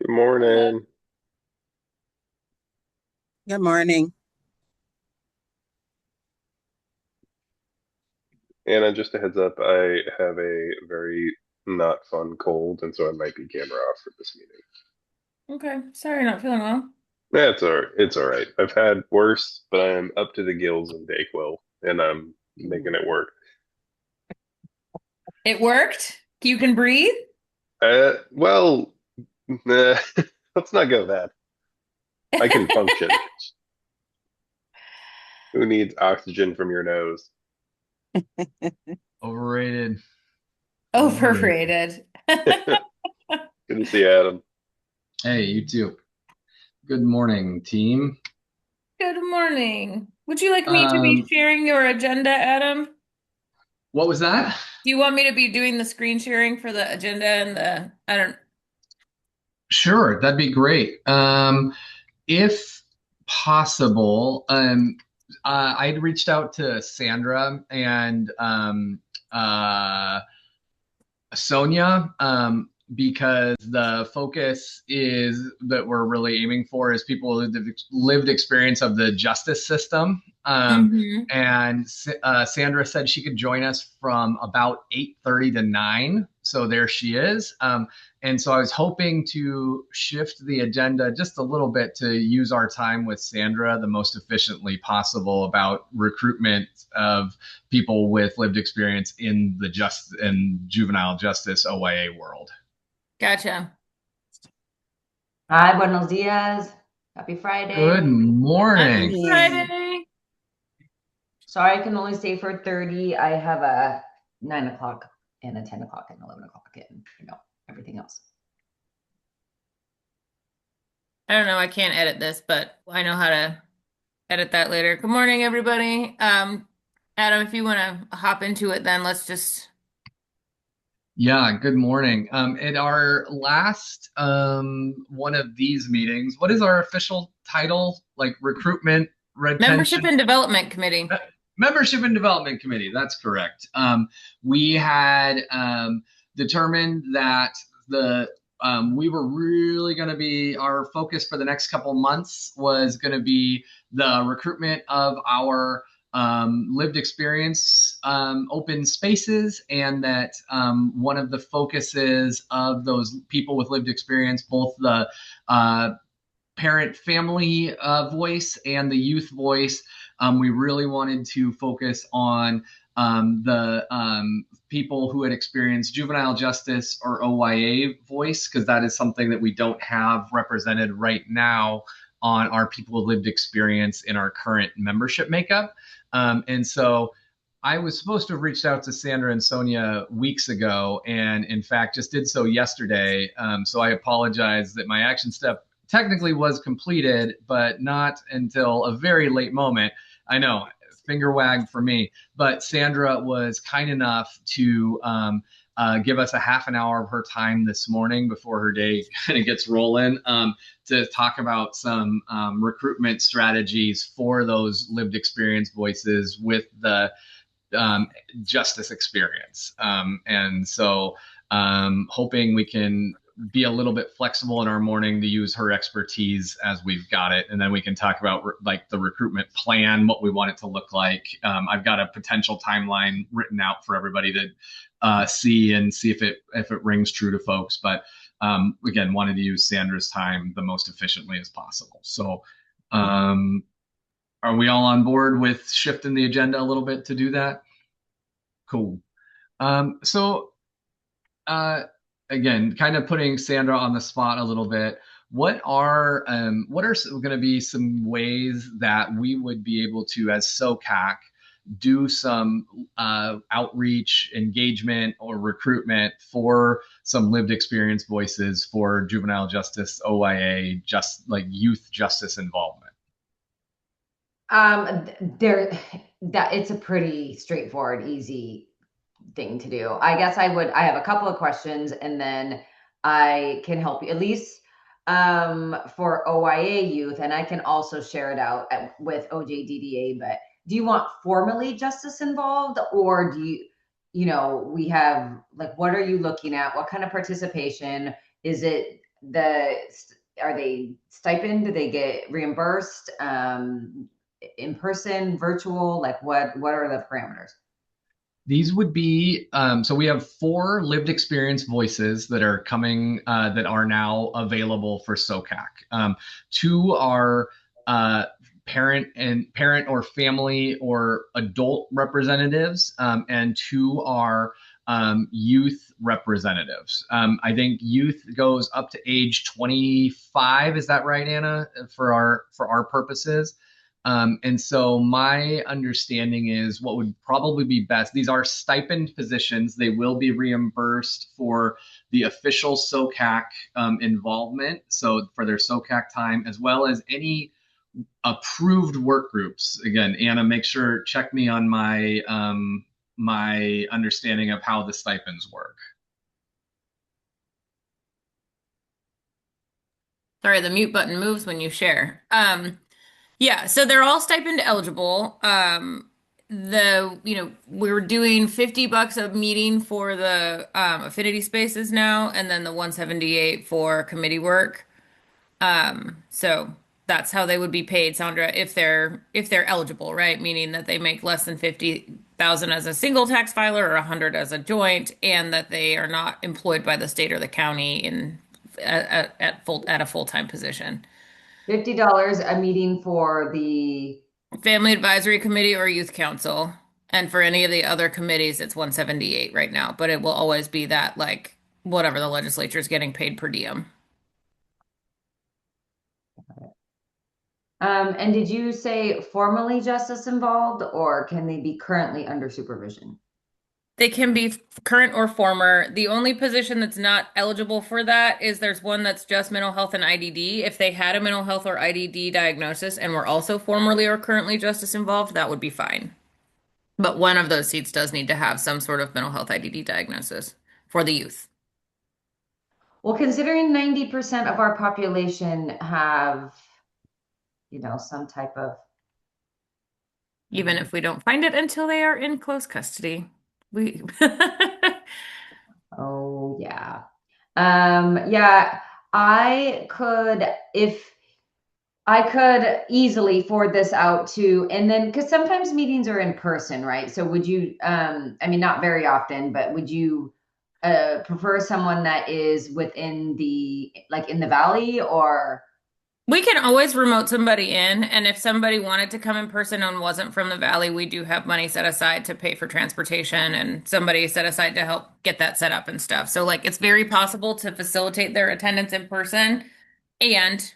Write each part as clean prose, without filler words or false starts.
Good morning. Good morning. Anna, just a heads up, I have a very not fun cold, and so I might be camera off for this meeting. Okay, sorry, not feeling well. That's all right. It's all right. I've had worse, but I am up to the gills in Dayquil, and I'm making it work. It worked? You can breathe? Well, nah, let's not go that. I can function. Who needs oxygen from your nose? Overrated. Overrated. Overrated. Good to see you, Adam. Hey, you too. Good morning, team. Good morning. Would you like me to be Um, sharing your agenda, Adam? what was that? Do you want me to be doing the screen sharing for the agenda and I don't. Sure, that'd be great. If possible, I'd reached out to Sandra and Sonia, because the focus is that we're really aiming for is people with lived experience of the justice system. Mm-hmm. And Sandra said she could join us from about 8:30 to 9. So there she is. And so I was hoping to shift the agenda just a little bit to use our time with Sandra the most efficiently possible about recruitment of people with lived experience in the juvenile justice OYA world. Gotcha. Hi, buenos dias. Happy Good Friday. morning. Happy Morning. Friday. Sorry, I can only stay for 30. I have a 9 o'clock and a 10 o'clock and 11 o'clock and, everything else. I don't know, I can't edit this, but I know how to edit that later. Good morning, everybody. Adam, if you want to hop into it, then let's just. Yeah, good morning. At our last one of these meetings, what is our official title? Like recruitment, Membership retention, and Development Committee. membership and development committee. That's correct. We had determined that the we were really going to be our focus for the next couple months was going to be the recruitment of our lived experience open spaces, and that one of the focuses of those people with lived experience, both the parent family voice and the youth voice, we really wanted to focus on the people who had experienced juvenile justice or OYA voice, because that is something that we don't have represented right now on our people with lived experience in our current membership makeup. And so I was supposed to have reached out to Sandra and Sonia weeks ago, and in fact, just did so yesterday. So I apologize that my action step technically was completed, but not until a very late moment. I know, finger wag for me, but Sandra was kind enough to give us a half an hour of her time this morning before her day kind of gets rolling, to talk about some recruitment strategies for those lived experience voices with the justice experience. And so hoping we can be a little bit flexible in our morning to use her expertise as we've got it. And then we can talk about like the recruitment plan, what we want it to look like. I've got a potential timeline written out for everybody to see and see if it rings true to folks. But again, wanted to use Sandra's time the most efficiently as possible. So are we all on board with shifting the agenda a little bit to do that? Cool. So uh, again, kind of putting Sandra on the spot a little bit. What are going to be some ways that we would be able to, as SOCAC, do some outreach, engagement, or recruitment for some lived experience voices for juvenile justice, OYA, just like youth justice involvement? There, that it's a pretty straightforward, easy thing to do. I guess I have a couple of questions and then I can help you at least for OYA youth, and I can also share it out with OJDDA. But do you want formally justice involved, or do we have, like, what are you looking at? What kind of participation? Is it are they stipend? Do they get reimbursed? In person, virtual? Like what are the parameters? These would be so we have 4 lived experience voices that are coming that are now available for SOCAC. 2 are parent or family or adult representatives, and 2 are youth representatives. I think youth goes up to age 25. Is that right, Anna? For our purposes. And so my understanding is what would probably be best. These are stipend positions. They will be reimbursed for the official SOCAC involvement, so for their SOCAC time, as well as any approved work groups. Again, Anna, make sure check me on my my understanding of how the stipends work. Sorry, the mute button moves when you share. Yeah, so they're all stipend eligible. We're doing $50 a meeting for the affinity spaces now, and then the 178 for committee work. So that's how they would be paid, Sandra, if they're eligible, right? Meaning that they make less than 50,000 as a single tax filer or 100 as a joint, and that they are not employed by the state or the county at a full-time position. $50 a meeting for the Family Advisory Committee or Youth Council. And for any of the other committees, it's 178 right now, but it will always be that like whatever the legislature is getting paid per diem. and did you say formally justice involved, or can they be currently under supervision? They can be current or former. The only position that's not eligible for that is there's one that's just mental health and IDD. If they had a mental health or IDD diagnosis and were also formerly or currently justice involved, that would be fine. But one of those seats does need to have some sort of mental health IDD diagnosis for the youth. Well, considering 90% of our population have, some type of Even if we don't find it until they are in close custody. We Oh, yeah. Yeah, if I could easily forward this out to, and then, because sometimes meetings are in person, right? So would you, I mean, not very often, but would you prefer someone that is within in the valley, or? We can always remote somebody in, and if somebody wanted to come in person and wasn't from the valley, we do have money set aside to pay for transportation and somebody set aside to help get that set up and stuff. So like it's very possible to facilitate their attendance in person, and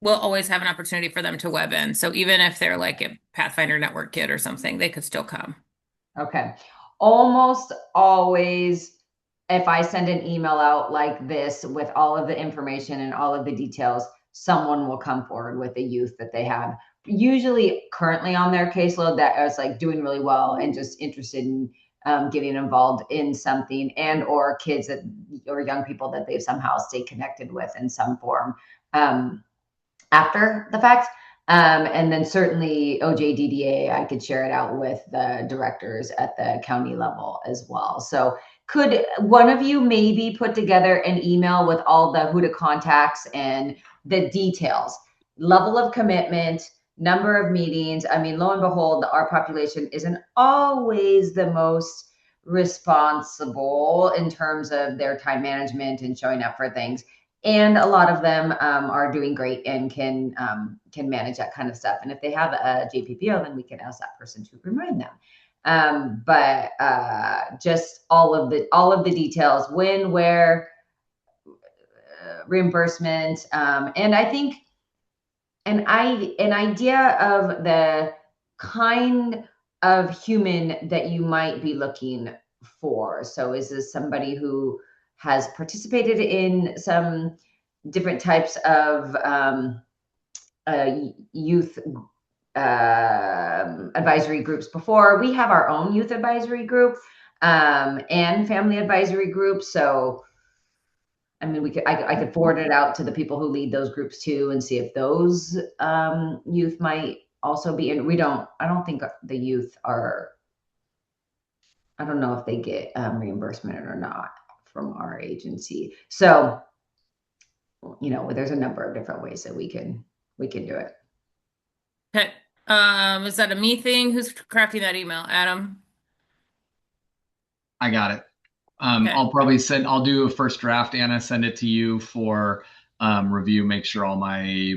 we'll always have an opportunity for them to web in. So even if they're like a Pathfinder Network kid or something, they could still come. Okay. Almost always, if I send an email out like this with all of the information and all of the details, someone will come forward with a youth that they have, usually currently on their caseload, that is like doing really well and just interested in getting involved in something, and or kids or young people that they've somehow stayed connected with in some form after the fact. And then certainly OJDDA, I could share it out with the directors at the county level as well. So could one of you maybe put together an email with all the who to contacts and the details, level of commitment, number of meetings? I mean, lo and behold, our population isn't always the most responsible in terms of their time management and showing up for things. And a lot of them are doing great and can manage that kind of stuff. And if they have a JPPO, then we can ask that person to remind them. But just all of the details, when, where, reimbursement, and I think an idea of the kind of human that you might be looking for. So is this somebody who has participated in some different types of youth advisory groups before? We have our own youth advisory group and family advisory group. So, I mean, I could forward it out to the people who lead those groups too, and see if those youth might also be in. I don't think the youth are. I don't know if they get reimbursement or not from our agency. So there's a number of different ways that we can do it. Okay. Is that a me thing? Who's crafting that email? Adam? I got it. Okay. I'll do a first draft, Anna, send it to you for review, make sure all my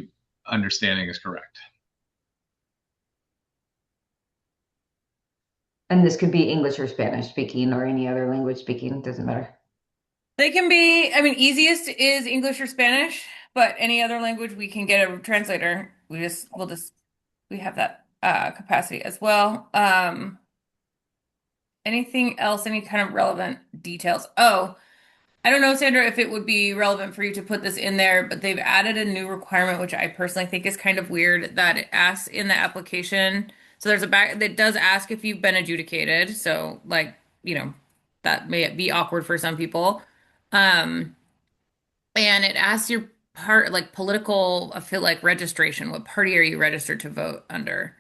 understanding is correct. And this could be English or Spanish speaking or any other language speaking, doesn't matter. They can be, I mean, easiest is English or Spanish, but any other language we can get a translator. We have that capacity as well. Anything else, any kind of relevant details? Oh, I don't know, Sandra, if it would be relevant for you to put this in there, but they've added a new requirement, which I personally think is kind of weird, that it asks in the application. So there's a back that does ask if you've been adjudicated. So like, that may be awkward for some people. And it asks your like political, I feel like registration. What party are you registered to vote under?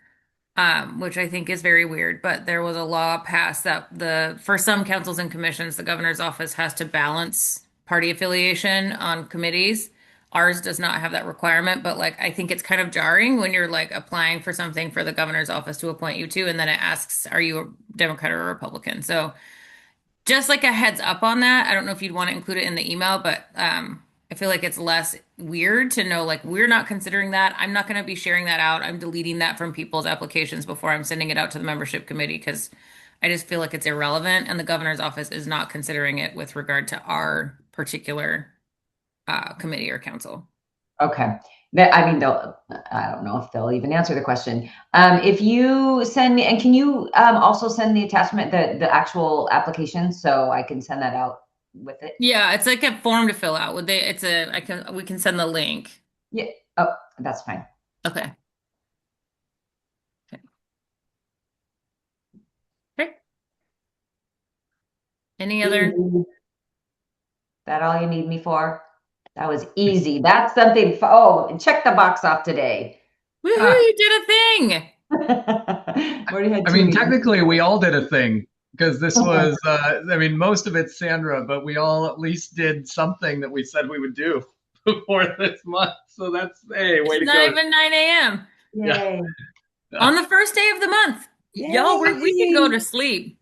Which I think is very weird. But there was a law passed that for some councils and commissions, the governor's office has to balance party affiliation on committees. Ours does not have that requirement, but like I think it's kind of jarring when you're like applying for something for the governor's office to appoint you to, and then it asks, are you a Democrat or a Republican? So just like a heads up on that. I don't know if you'd want to include it in the email, but I feel like it's less weird to know like we're not considering that. I'm not going to be sharing that out. I'm deleting that from people's applications before I'm sending it out to the membership committee because I just feel like it's irrelevant and the governor's office is not considering it with regard to our particular committee or council. Okay. I mean, I don't know if they'll even answer the question. If you send me, and can you also send the attachment, the actual application, so I can send that out with it? Yeah, it's like a form to fill out. We can send the link. Yeah. Oh, that's fine. Okay. Okay. Any other? That all you need me for? That was easy. That's something. And check the box off today. Woohoo, you did a thing. I mean, technically, we all did a thing because this was, most of it's Sandra, but we all at least did something that we said we would do before this month. So that's, hey, way to go. It's not even 9 a.m. Yay. Yeah. On the first day of the month. Yay. Y'all, we can go to sleep.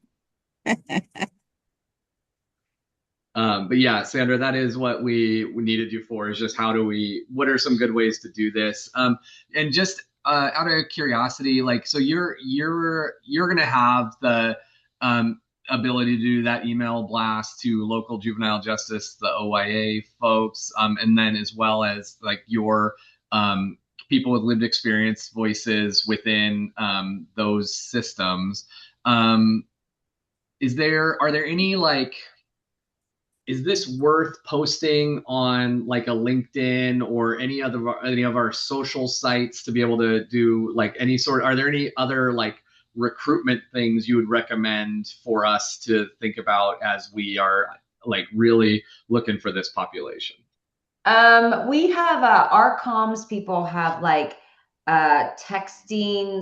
But yeah, Sandra, that is what we needed you for, is just what are some good ways to do this? And just out of curiosity, like, so you're going to have the ability to do that email blast to local juvenile justice, the OYA folks, and then as well as like your people with lived experience voices within those systems. Are there any like, is this worth posting on like a LinkedIn or any of our social sites to be able to do like are there any other like recruitment things you would recommend for us to think about as we are like really looking for this population? We have our comms people have like texting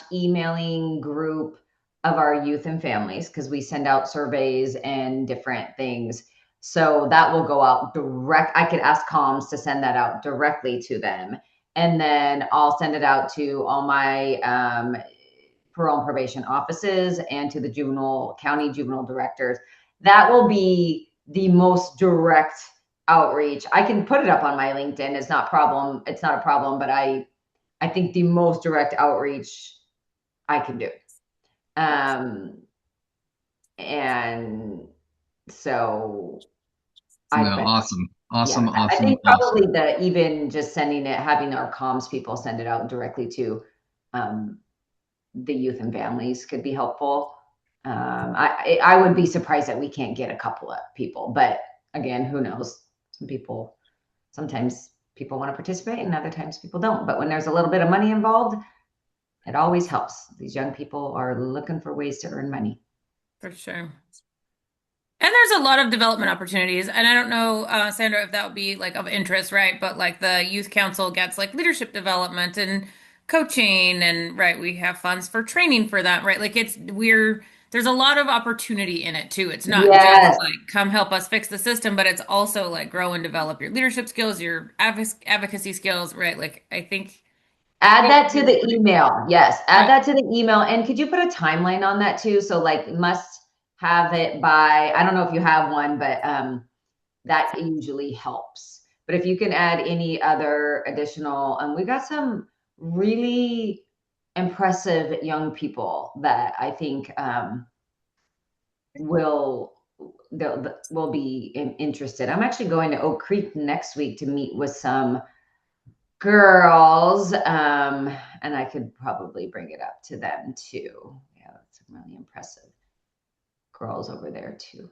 / emailing group of our youth and families, because we send out surveys and different things. So that will go out direct. I could ask comms to send that out directly to them. And then I'll send it out to all my parole and probation offices and to the county juvenile directors. That will be the most direct outreach. I can put it up on my LinkedIn. It's not a problem, but I think the most direct outreach I can do. And so awesome. I think probably even just sending it, having our comms people send it out directly to the youth and families could be helpful. I would be surprised that we can't get a couple of people, but again, who knows? Sometimes people want to participate and other times people don't. But when there's a little bit of money involved, it always helps. These young people are looking for ways to earn money. For sure. And there's a lot of development opportunities. And I don't know, Sandra, if that would be like of interest, right? But like the youth council gets like leadership development and coaching, and right, we have funds for training for that, right? Like there's a lot of opportunity in it too. It's not just Yes. like come help us fix the system, but it's also like grow and develop your leadership skills, your advocacy skills, right? Like I think Add it that would to be the pretty cool. email. Yes, add Right. that to the email. And could you put a timeline on that too? So like must have it by, I don't know if you have one, but that usually helps. But if you can add any other additional, we got some really impressive young people that I think will will be interested. I'm actually going to Oak Creek next week to meet with some girls, and I could probably bring it up to them too. Yeah, some really impressive girls over there too.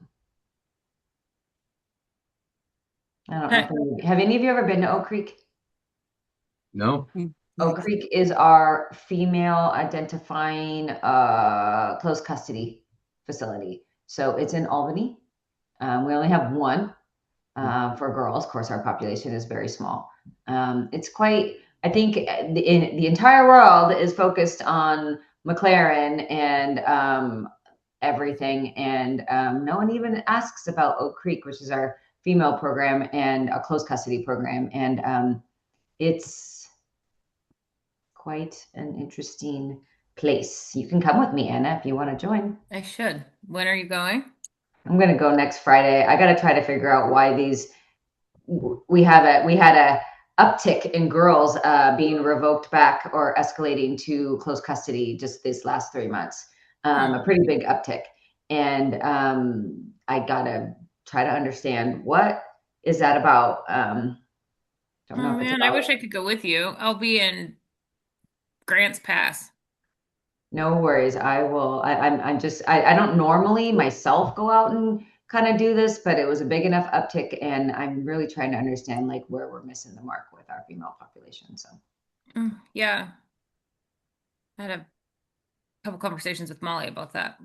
I don't know if have any of you ever been to Oak Creek? No. Oak Creek is our female identifying close custody facility. So it's in Albany. We only have one for girls. Of course, our population is very small. It's quite, I think the entire world is focused on McLaren and everything. And no one even asks about Oak Creek, which is our female program and a close custody program. And it's quite an interesting place. You can come with me, Anna, if you want to join. I should. When are you going? I'm going to go next Friday. I got to try to figure out why we had a uptick in girls being revoked back or escalating to close custody just this last 3 months. A pretty big uptick. And I got to try to understand what is that about. Don't know Oh if it's man, I about. wish I could go with you. I'll be in Grants Pass. No worries. I don't normally myself go out and kind of do this, but it was a big enough uptick and I'm really trying to understand like where we're missing the mark with our female population. So Yeah. I had a couple conversations with Molly about that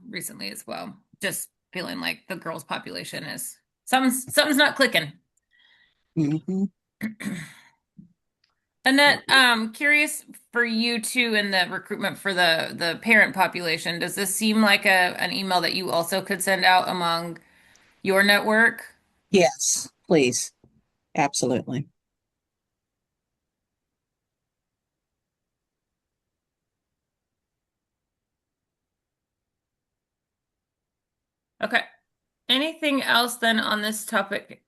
recently as well. Just feeling like the girls' population is something's not clicking. Mm-hmm. Annette, curious for you too in the recruitment for the parent population. Does this seem like an email that you also could send out among your network? Yes, please. Absolutely. Okay. Anything else then on this topic,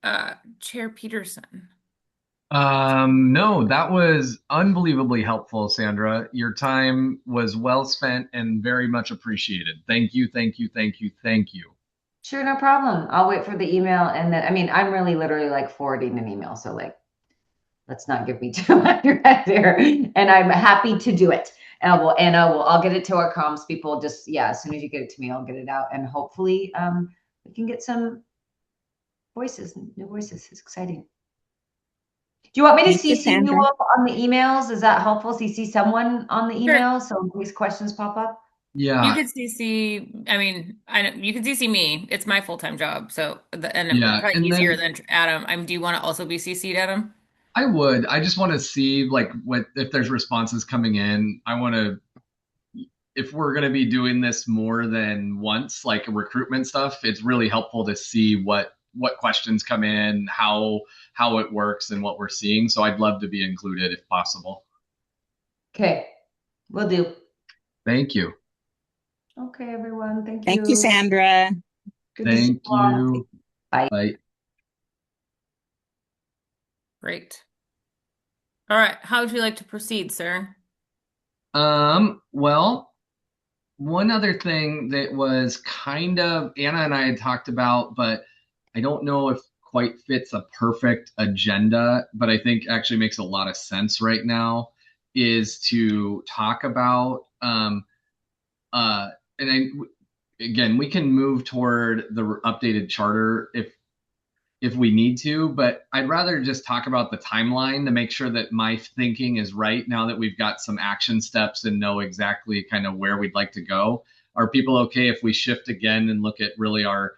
Chair Peterson? No, that was unbelievably helpful, Sandra. Your time was well spent and very much appreciated. Thank you, thank you, thank you, thank you. sure, no problem. I'll wait for the email and then I mean I'm really literally like forwarding an email. So like let's not give me too much right there. And I'm happy to do it. And I'll get it to our comms people. Just as soon as you get it to me, I'll get it out and hopefully we can get some new voices. It's exciting. Do you want me to Thank you, CC you Sandra. up on the emails? Is that helpful? CC someone on the Sure. email so in case questions pop up? You Yeah, could CC, I mean, I know you could CC me. It's my full-time job, so yeah. probably And easier then than Adam. Do you want to also be CC'd, Adam? I would. I just want to see like what if there's responses coming in. I want to if we're going to be doing this more than once, like recruitment stuff, it's really helpful to see what questions come in, how it works, and what we're seeing. So I'd love to be included if possible. Okay, will do. Thank you. Okay, everyone. Thank Thank you, you. Sandra. Good to see Thank you all. you. Bye. Bye. Great. All right. How would you like to proceed, sir? Well, one other thing that was kind of Anna and I had talked about, but I don't know if quite fits a perfect agenda, but I think actually makes a lot of sense right now is to talk about and again, we can move toward the updated charter if we need to, but I'd rather just talk about the timeline to make sure that my thinking is right now that we've got some action steps and know exactly kind of where we'd like to go. Are people okay if we shift again and look at really our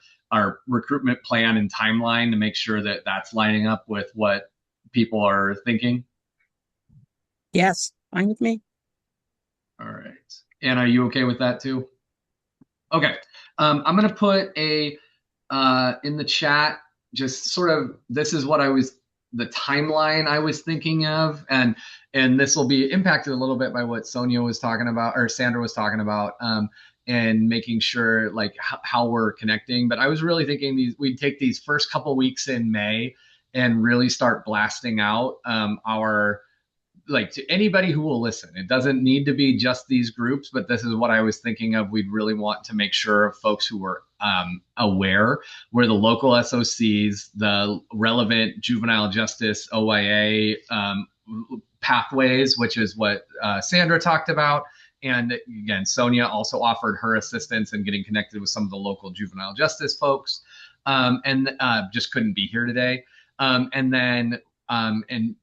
recruitment plan and timeline to make sure that that's lining up with what people are thinking? Yes, fine with me. All right. And are you okay with that too? Okay. I'm going to put a in the chat, just sort of, this is what the timeline I was thinking of. And this will be impacted a little bit by what Sonia was talking about, or Sandra was talking about, and making sure like how we're connecting. But I was really thinking we'd take these first couple weeks in May and really start blasting out our, like, to anybody who will listen. It doesn't need to be just these groups, but this is what I was thinking of. We'd really want to make sure of folks who were aware where the local SOCs, the relevant juvenile justice OIA pathways, which is what Sandra talked about. And again, Sonia also offered her assistance in getting connected with some of the local juvenile justice folks, and just couldn't be here today. And then and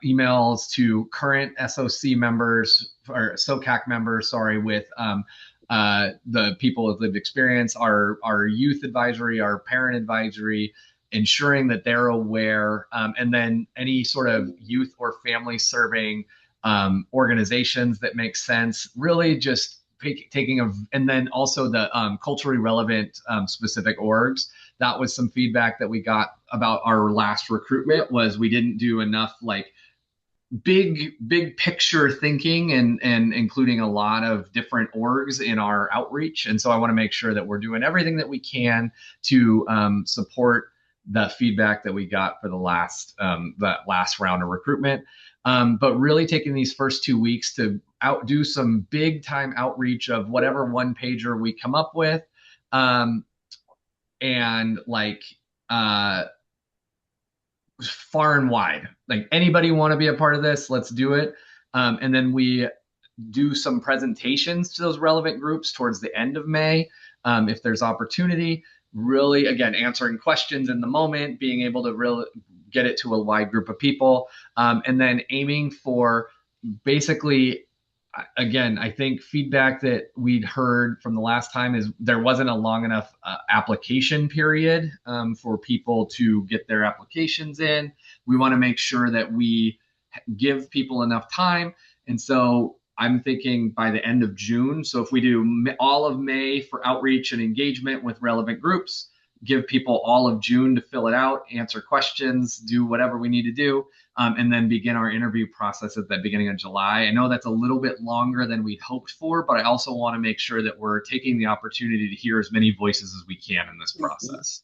emails to current SOC members or SOCAC members, sorry, with the people with lived experience, our youth advisory, our parent advisory, ensuring that they're aware, and then any sort of youth or family serving organizations that make sense, really just taking and then also the culturally relevant specific orgs. That was some feedback that we got about our last recruitment, was we didn't do enough like big picture thinking and including a lot of different orgs in our outreach. And so I want to make sure that we're doing everything that we can to support the feedback that we got for that last round of recruitment. But really taking these first 2 weeks to do some big time outreach of whatever one pager we come up with. And like far and wide, like anybody want to be a part of this, let's do it. And then we do some presentations to those relevant groups towards the end of May, if there's opportunity. Really, again, answering questions in the moment, being able to really get it to a wide group of people, and then aiming for basically, again, I think feedback that we'd heard from the last time is there wasn't a long enough application period for people to get their applications in. We want to make sure that we give people enough time. And so I'm thinking by the end of June. So if we do all of May for outreach and engagement with relevant groups, give people all of June to fill it out, answer questions, do whatever we need to do, and then begin our interview process at the beginning of July. I know that's a little bit longer than we'd hoped for, but I also want to make sure that we're taking the opportunity to hear as many voices as we can in this process.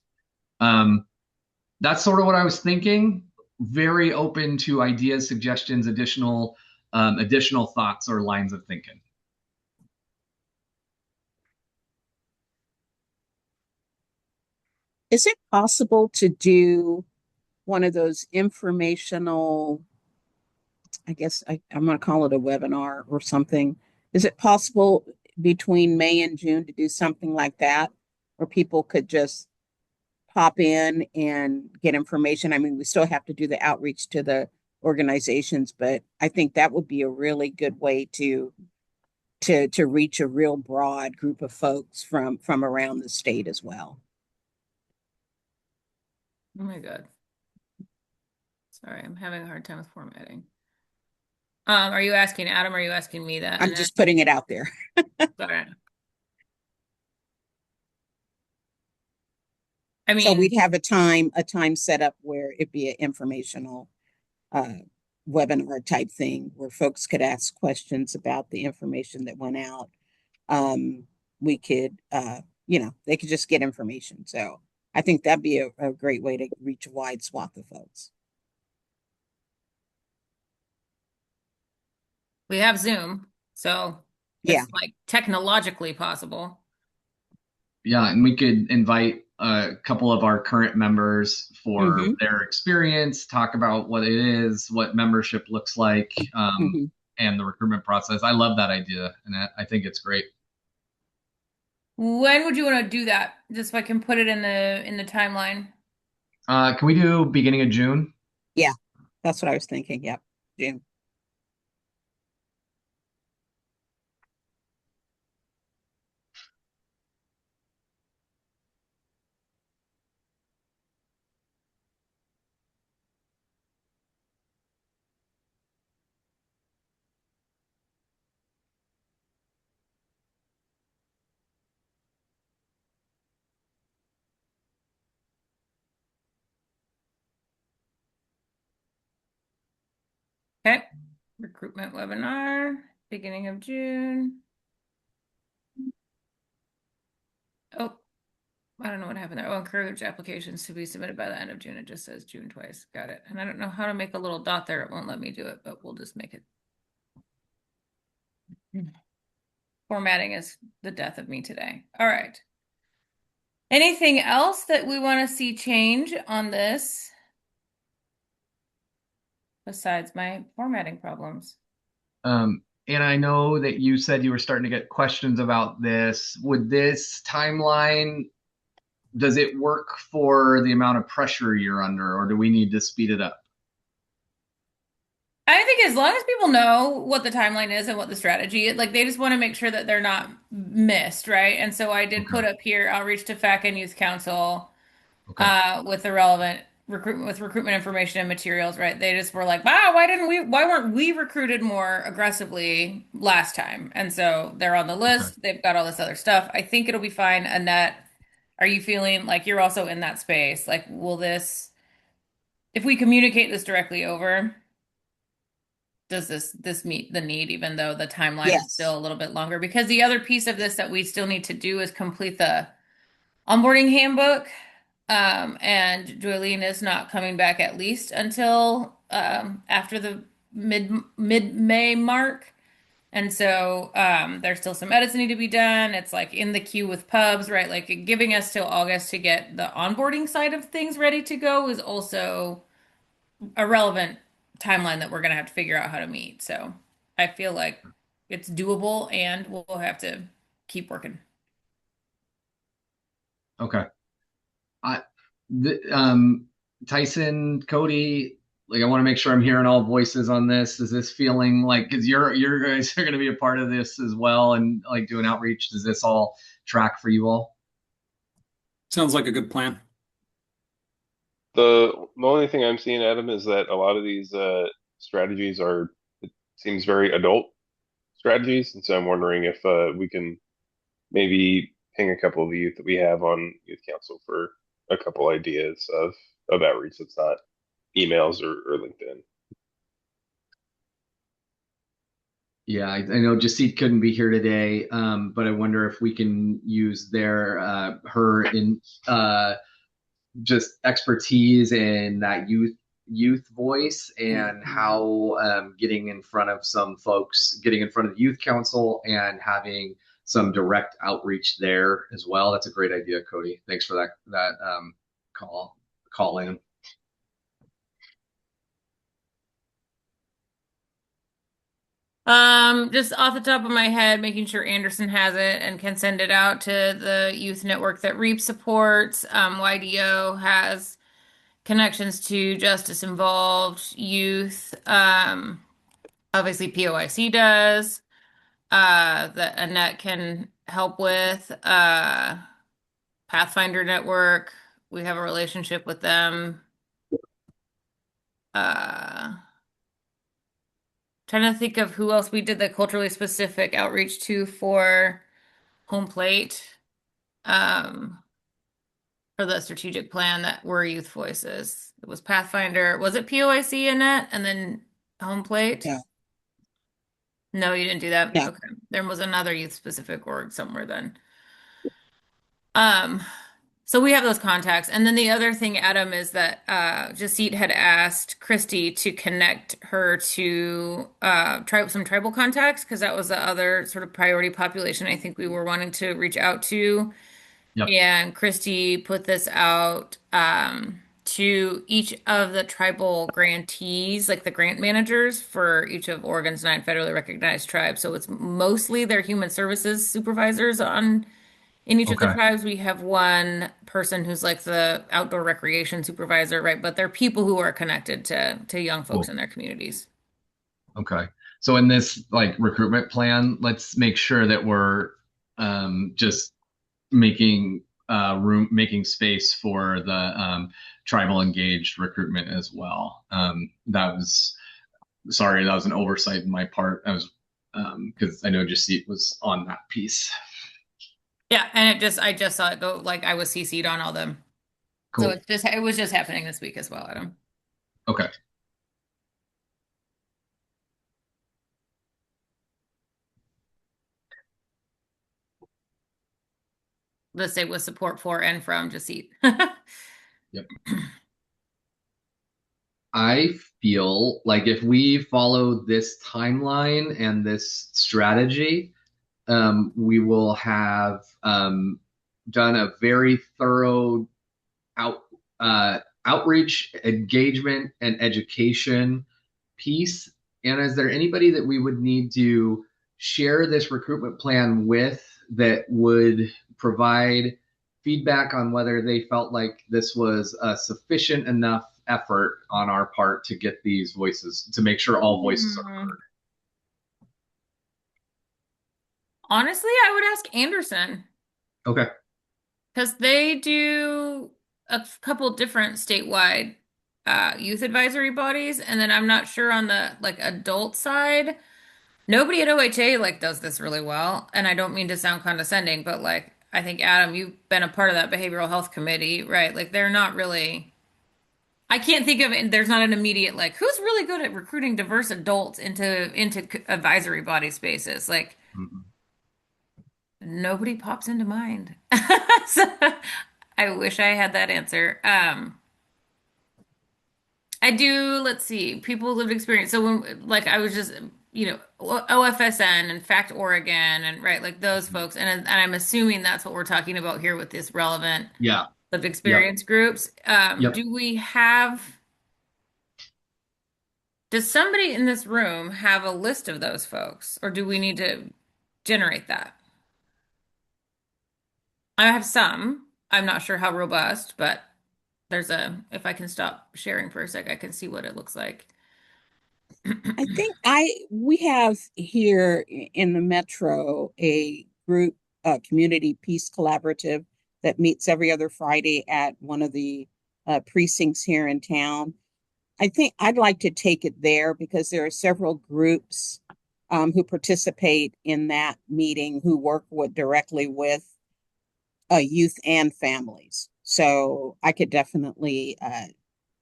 That's sort of what I was thinking. Very open to ideas, suggestions, additional thoughts or lines of thinking. Is it possible to do one of those informational, I guess I'm going to call it a webinar or something? Is it possible between May and June to do something like that, where people could just pop in and get information? I mean, we still have to do the outreach to the organizations, but I think that would be a really good way to reach a real broad group of folks from around the state as well. Oh my God. Sorry, I'm having a hard time with formatting. Are you asking Adam? Or are you asking me that? I'm just putting it out there. Sorry. I mean, So we'd have a time set up where it'd be an informational webinar type thing where folks could ask questions about the information that went out. We could, they could just get information. So I think that'd be a great way to reach a wide swath of folks. we have Zoom, so Yeah. it's like technologically possible. Yeah, and we could invite a couple of our current members for their experience, talk about what it is, what membership looks like, and the recruitment process. I love that idea, and I think it's great. When would you want to do that? Just so I can put it in the timeline. Can we do beginning of June? Yeah, that's what I was thinking. Yep, June. Okay. Recruitment webinar, beginning of June. Oh, I don't know what happened there. Oh, encourage applications to be submitted by the end of June. It just says June twice. Got it. And I don't know how to make a little dot there. It won't let me do it, but we'll just make it. Formatting is the death of me today. All right. Anything else that we want to see change on this besides my formatting problems? And I know that you said you were starting to get questions about this. Would this timeline, does it work for the amount of pressure you're under, or do we need to speed it up? I think as long as people know what the timeline is and what the strategy is, like they just want to make sure that they're not missed, right? And so I did put Okay. up here outreach to FAC and Youth Council Okay. with the relevant recruitment information and materials, right? They just were like, wow, why weren't we recruited more aggressively last time? And so they're on the Okay. list. They've got all this other stuff. I think it'll be fine. Annette, are you feeling like you're also in that space? Like, will this, if we communicate this directly over, does this meet the need, even though the timeline is Yes. still a little bit longer? Because the other piece of this that we still need to do is complete the onboarding handbook. And Joylene is not coming back at least until after the mid-May mark. And so there's still some edits that need to be done. It's like in the queue with pubs, right? Like giving us till August to get the onboarding side of things ready to go is also a relevant timeline that we're going to have to figure out how to meet. So I feel like it's doable and we'll have to keep working. Okay. I, Tyson, Cody, like I want to make sure I'm hearing all voices on this. Is this feeling like, because you're guys are going to be a part of this as well and like doing outreach? Does this all track for you all? Sounds like a good plan. The only thing I'm seeing, Adam, is that a lot of these strategies are, it seems very adult strategies, and so I'm wondering if we can maybe ping a couple of the youth that we have on youth council for a couple ideas of outreach that's not emails or LinkedIn. Yeah, I know Jasit couldn't be here today, but I wonder if we can use her in just expertise in that youth voice and how getting in front of some folks, getting in front of the youth council and having some direct outreach there as well. That's a great idea, Cody. Thanks for that call in. Just off the top of my head, making sure Anderson has it and can send it out to the youth network that REAP supports. YDO has connections to justice involved youth. Obviously POIC does. That Annette can help with. Pathfinder Network, we have a relationship with them. Trying to think of who else we did the culturally specific outreach to for home plate, for the strategic plan that were youth voices. It was Pathfinder. Was it POIC, Annette, and then home plate? Yeah. No, you didn't do that. Yeah. Okay. There was another youth specific org somewhere then. So we have those contacts. And then the other thing, Adam, is that Jasit had asked Christy to connect her to some tribal contacts because that was the other sort of priority population I think we were wanting to reach out to. Yep. And Christy put this out to each of the tribal grantees, like the grant managers for each of Oregon's 9 federally recognized tribes. So it's mostly their human services supervisors in each of the Okay. tribes. We have one person who's like the outdoor recreation supervisor, right? But they're people who are connected to young folks Cool. in their communities. Okay. So in this like recruitment plan, let's make sure that we're just making making space for the tribal engaged recruitment as well. That was an oversight on my part. I was because I know Jasit was on that piece. Yeah, and I just saw it go, like I was CC'd on all them. So Cool. it was just happening this week as well, Adam. Okay. let's say with support for and from Jasit. Yep. I feel like if we follow this timeline and this strategy, we will have done a very thorough outreach, engagement, and education piece. And is there anybody that we would need to share this recruitment plan with that would provide feedback on whether they felt like this was a sufficient enough effort on our part to get these voices, to make sure all voices are heard? Honestly, I would ask Anderson Okay. because they do a couple different statewide youth advisory bodies, and then I'm not sure on the like adult side. Nobody at OHA like does this really well, and I don't mean to sound condescending, but like I think Adam, you've been a part of that behavioral health committee, right? Like they're not really. I can't think of it. There's not an immediate like who's really good at recruiting diverse adults into advisory body spaces. Like Mhm. nobody pops into mind. So I wish I had that answer. I do, let's see, people lived experience. So when like I was just, OFSN and Fact Oregon and right, like those folks, and I'm assuming that's what we're talking about here with this relevant Yeah. lived Yep. experience groups. Yep. Do we have, does somebody in this room have a list of those folks, or do we need to generate that? I have some. I'm not sure how robust, but if I can stop sharing for a sec, I can see what it looks like. I think we have here in the metro a group, community peace collaborative that meets every other Friday at one of the precincts here in town. I think I'd like to take it there because there are several groups who participate in that meeting who work directly with youth and families. So I could definitely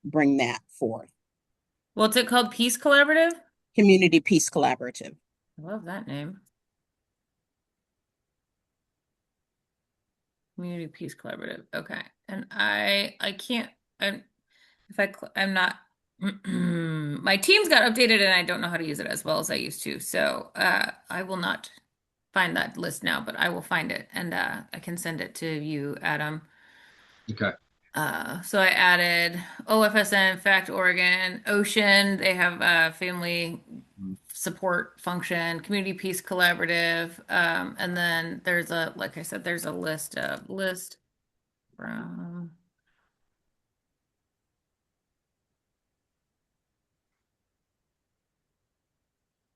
bring that forth. What's it called? Peace Collaborative? Community Peace Collaborative. I love that name. Community Peace Collaborative. Okay. And I can't, I'm not, my team's got updated and I don't know how to use it as well as I used to. So I will not find that list now, but I will find it and I can send it to you, Adam. Okay. So I added OFSN, Fact Oregon, Ocean. They have a family support function, Community Peace Collaborative, and then there's like I said, there's a list from.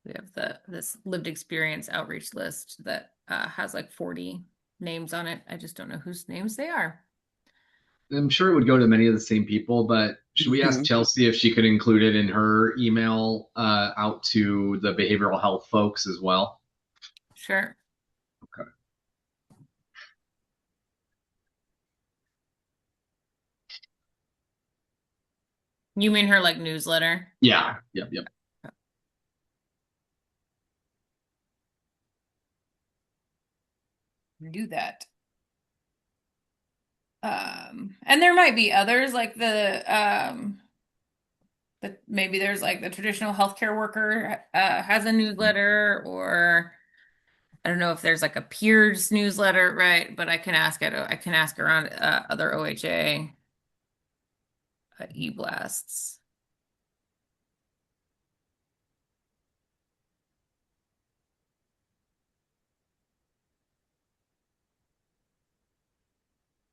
We have this lived experience outreach list that has like 40 names on it. I just don't know whose names they are. I'm sure it would go to many of the same people, but should we ask Mhm. Chelsea if she could include it in her email out to the behavioral health folks as well? Sure. Okay. You mean her like newsletter? Yeah. Yep. Do that. And there might be others like maybe there's like the traditional healthcare worker has a newsletter, or I don't know if there's like a peers newsletter, right? But I can ask around other OHA e-blasts.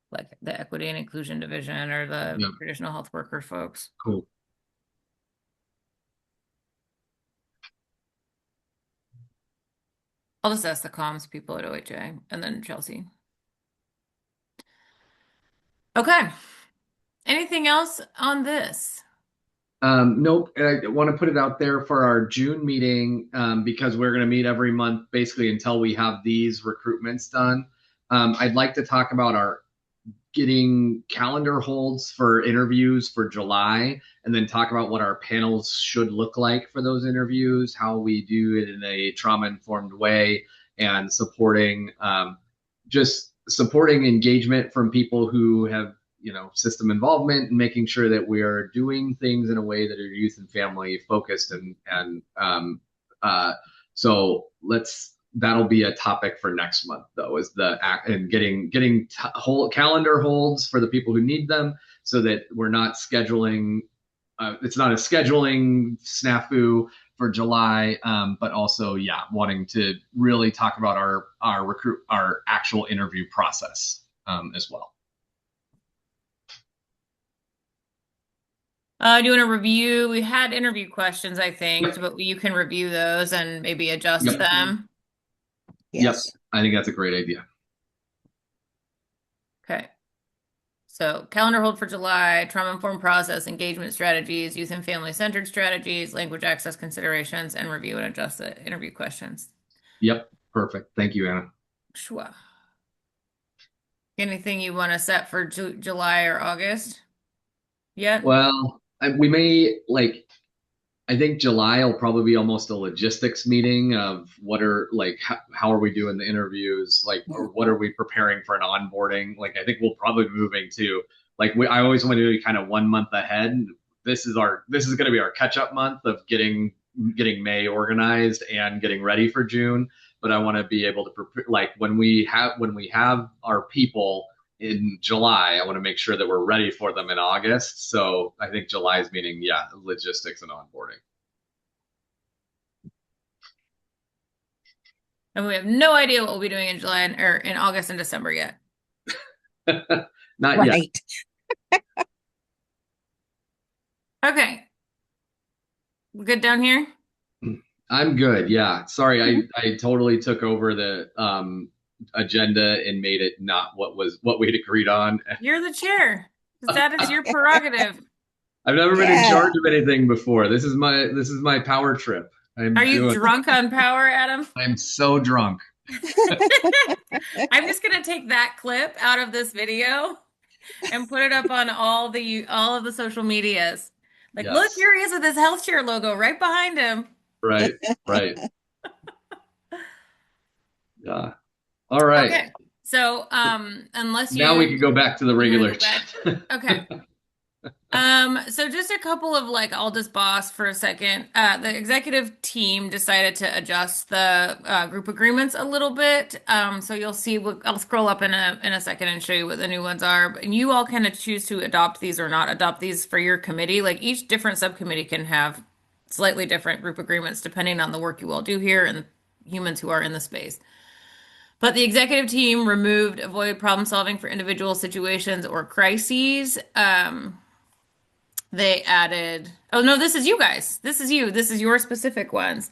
Like the equity and inclusion division or the Yep. traditional health worker folks. Cool. I'll just ask the comms people at OHA and then Chelsea. Okay. Anything else on this? Nope. And I want to put it out there for our June meeting because we're going to meet every month basically until we have these recruitments done. I'd like to talk about our getting calendar holds for interviews for July, and then talk about what our panels should look like for those interviews, how we do it in a trauma-informed way, and supporting just supporting engagement from people who have, system involvement, and making sure that we are doing things in a way that are youth and family focused. So that'll be a topic for next month, though, is getting whole calendar holds for the people who need them, so that we're not scheduling. It's not a scheduling snafu for July, but also, wanting to really talk about our actual interview process as well. Do you want to review? We had interview questions, I think, Yep. but you can review those and maybe adjust Yep. them. Yes. Yep, I think that's a great idea. Okay. So calendar hold for July, trauma-informed process, engagement strategies, youth and family-centered strategies, language access considerations, and review and adjust the interview questions. Yep, perfect. Thank you, Anna. Sure. Anything you want to set for July or August yet? Well, we may I think July will probably be almost a logistics meeting of how are we doing the interviews, or what are we preparing for an onboarding. I think we'll probably be moving to I always want to do kind of 1 month ahead. This is going to be our catch up month of getting May organized and getting ready for June. But I want to be able to prepare, when we have our people in July, I want to make sure that we're ready for them in August. So I think July's meeting, logistics and onboarding. And we have no idea what we'll be doing in July or in August and December yet. Not yet. Right. Okay. We're good down here? I'm good. Yeah. Sorry, I totally took over the agenda and made it not what we'd agreed on. You're the chair. That is your prerogative. I've never been in charge of anything before. This is my power trip. Are you drunk on power, Adam? I'm so drunk. I'm just gonna take that clip out of this video and put it up on all of the social medias. Yes. Look, here he is with his health share logo right behind him. Right. Yeah. All right. Okay. So, unless you Now we can go back to the regular. Okay. So just a couple of I'll just boss for a second. The executive team decided to adjust the group agreements a little bit. So you'll see, I'll scroll up in a second and show you what the new ones are. But you all kind of choose to adopt these or not adopt these for your committee. Each different subcommittee can have slightly different group agreements depending on the work you all do here and humans who are in the space. But the executive team removed avoid problem solving for individual situations or crises. They added, oh no, this is you guys. This is you. This is your specific ones.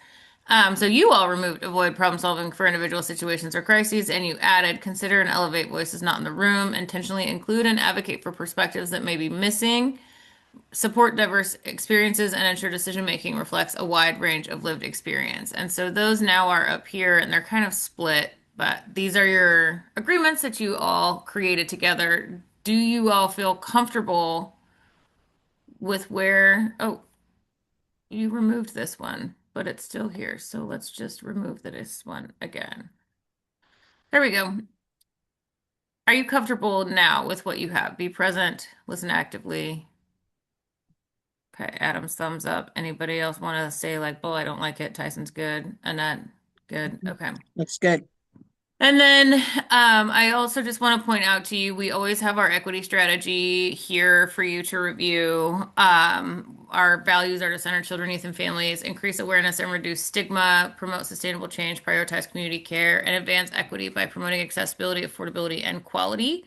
So you all removed avoid problem solving for individual situations or crises, and you added consider and elevate voices not in the room, intentionally include and advocate for perspectives that may be missing, support diverse experiences, and ensure decision making reflects a wide range of lived experience. And so those now are up here, and they're kind of split, but these are your agreements that you all created together. Do you all feel comfortable with oh, you removed this one, but it's still here. So let's just remove this one again. There we go. Are you comfortable now with what you have? Be present, listen actively. Okay, Adam's thumbs up. Anybody else want to say Bull, I don't like it. Tyson's good. Annette, good. Okay. That's good. And then I also just want to point out to you, we always have our equity strategy here for you to review. Our values are to center children, youth, and families, increase awareness and reduce stigma, promote sustainable change, prioritize community care, and advance equity by promoting accessibility, affordability, and quality.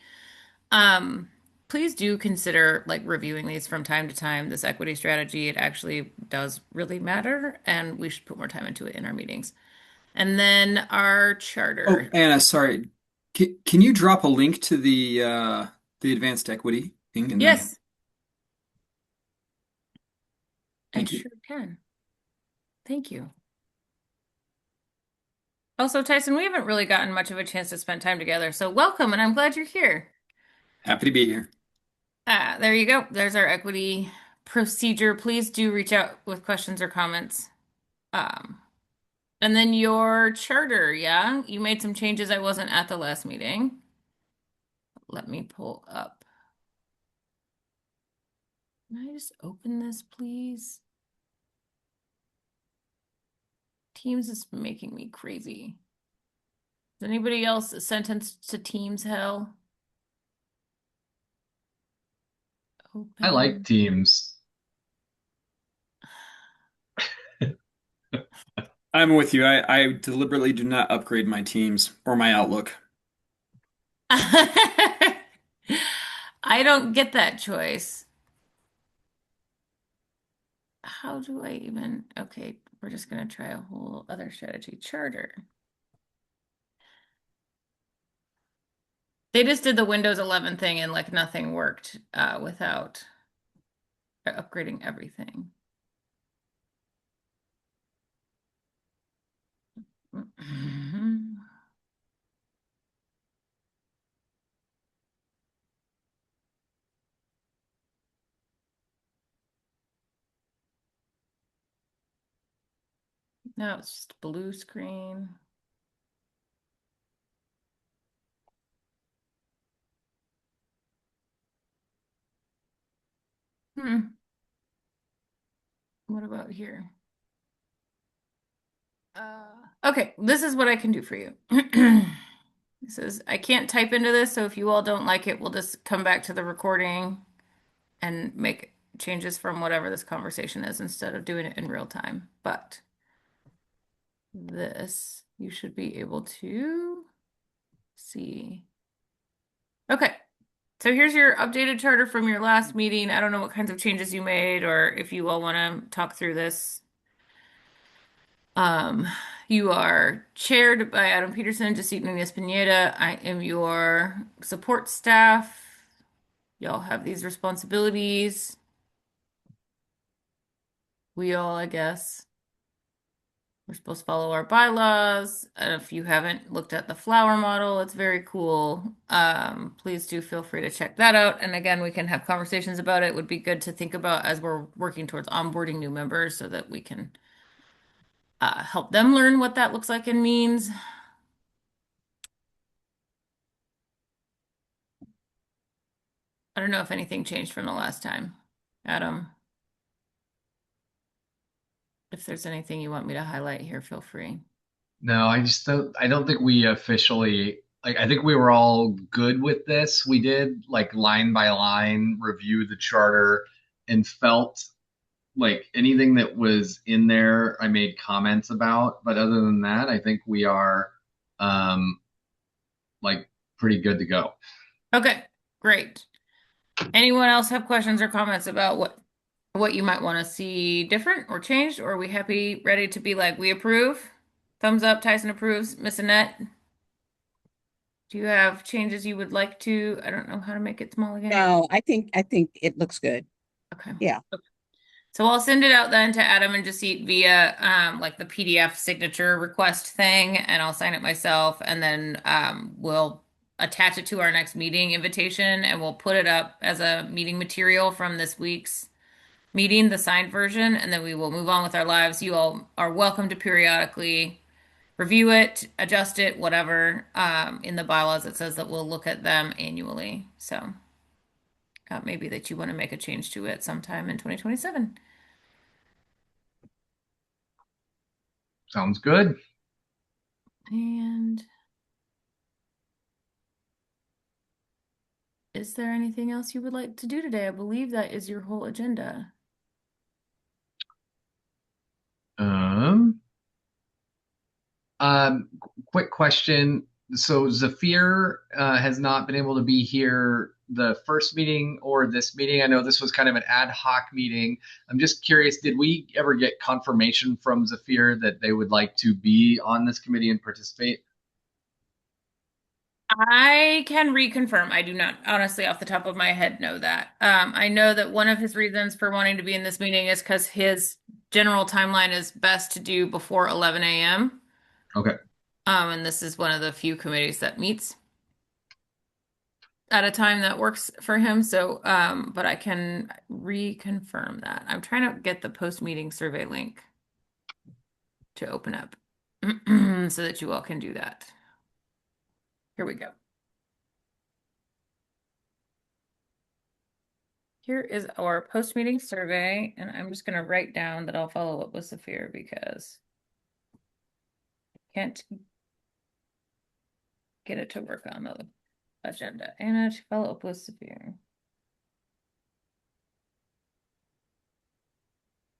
Please do consider reviewing these from time to time. This equity strategy, it actually does really matter, and we should put more time into it in our meetings. And then our charter. Oh, Anna, sorry. Can you drop a link to the advanced equity thing? Yes. Thank you. Sure can. Thank you. Also, Tyson, we haven't really gotten much of a chance to spend time together, so welcome, and I'm glad you're here. Happy to be here. There you go. There's our equity procedure. Please do reach out with questions or comments. And then your charter, yeah? You made some changes. I wasn't at the last meeting. let me pull up. Can I just open this, please? Teams is making me crazy. Is anybody else sentenced to Teams hell? I like Open. Teams. I'm with you. I deliberately do not upgrade my Teams or my Outlook. I don't get that choice. How do I even? Okay, we're just gonna try a whole other strategy. Charter. They just did the Windows 11 thing and like nothing worked without upgrading everything. No, it's just blue screen. What about here? Okay, this is what I can do for you. This is, I can't type into this, so if you all don't like it, we'll just come back to the recording and make changes from whatever this conversation is instead of doing it in real time. But this, you should be able to see. Okay, so here's your updated charter from your last meeting. I don't know what kinds of changes you made or if you all want to talk through this. You are chaired by Adam Peterson, Jacita Nunez Pineda. I am your support staff. Y'all have these responsibilities. We all, I guess. We're supposed to follow our bylaws. If you haven't looked at the flower model, it's very cool. Please do feel free to check that out. And again, we can have conversations about it. It would be good to think about as we're working towards onboarding new members so that we can help them learn what that looks like and means. I don't know if anything changed from the last time. Adam, if there's anything you want me to highlight here, feel free. No, I don't think we officially like I think we were all good with this. We did like line by line review the charter and felt like anything that was in there I made comments about, but other than that, I think we are um like pretty good to go. Okay, great. Anyone else have questions or comments about what you might want to see different or changed? Or are we happy, ready to be like, we approve? Thumbs up, Tyson approves. Miss Annette, do you have changes you would like to? I don't know how to make it small again. No, I think it looks good. Okay. Yeah. Okay. So I'll send it out then to Adam and Jacite via like the PDF signature request thing, and I'll sign it myself, and then we'll attach it to our next meeting invitation, and we'll put it up as a meeting material from this week's meeting, the signed version, and then we will move on with our lives. You all are welcome to periodically review it, adjust it, whatever. In the bylaws, it says that we'll look at them annually. So maybe that you want to make a change to it sometime in 2027. Sounds good. And is there anything else you would like to do today? I believe that is your whole agenda. Um, um, quick question. So Zafir has not been able to be here the first meeting or this meeting. I know this was kind of an ad hoc meeting. I'm just curious, did we ever get confirmation from Zafir that they would like to be on this committee and participate? I can reconfirm. I do not honestly off the top of my head know that. I know that one of his reasons for wanting to be in this meeting is because his general timeline is best to do before 11 a.m. Okay. And this is one of the few committees that meets at a time that works for him. So, but I can reconfirm that. I'm trying to get the post-meeting survey link to open up so that you all can do that. Here we go. here is our post-meeting survey, and I'm just gonna write down that I'll follow up with Saphir because I can't get it to work on the agenda. Anna to follow up with Saphir.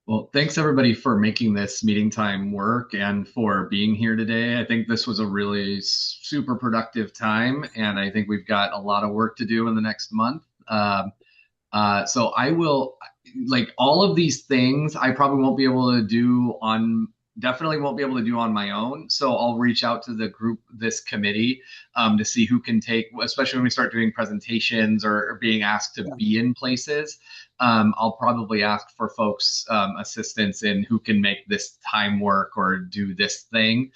Well, thanks everybody for making this meeting time work and for being here today. I think this was a really super productive time, and I think we've got a lot of work to do in the next month. So I will, like all of these things, I probably won't be able to do on, definitely won't be able to do on my own. So I'll reach out to the group, this committee, to see who can take, especially when we start doing presentations or being asked to be in places. I'll probably ask for folks' assistance in who can make this time work or do this thing.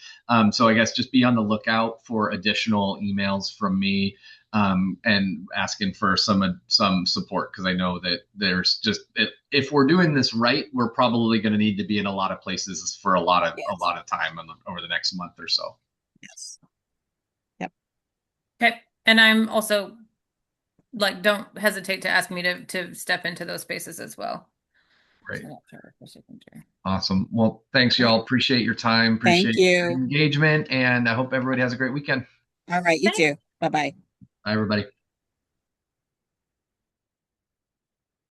So I guess just be on the lookout for additional emails from me and asking for some support, because I know that there's just if we're doing this right, we're probably going to need to be in a lot of places for a lot of time over the next month or so. Yes. Okay, and I'm also like, don't hesitate to ask me to step into those spaces as well. Great. Awesome. Well, thanks y'all. Appreciate your time. Appreciate Thank you. your engagement, and I hope everybody has a great weekend. All right, you too. Bye-bye. Bye, everybody.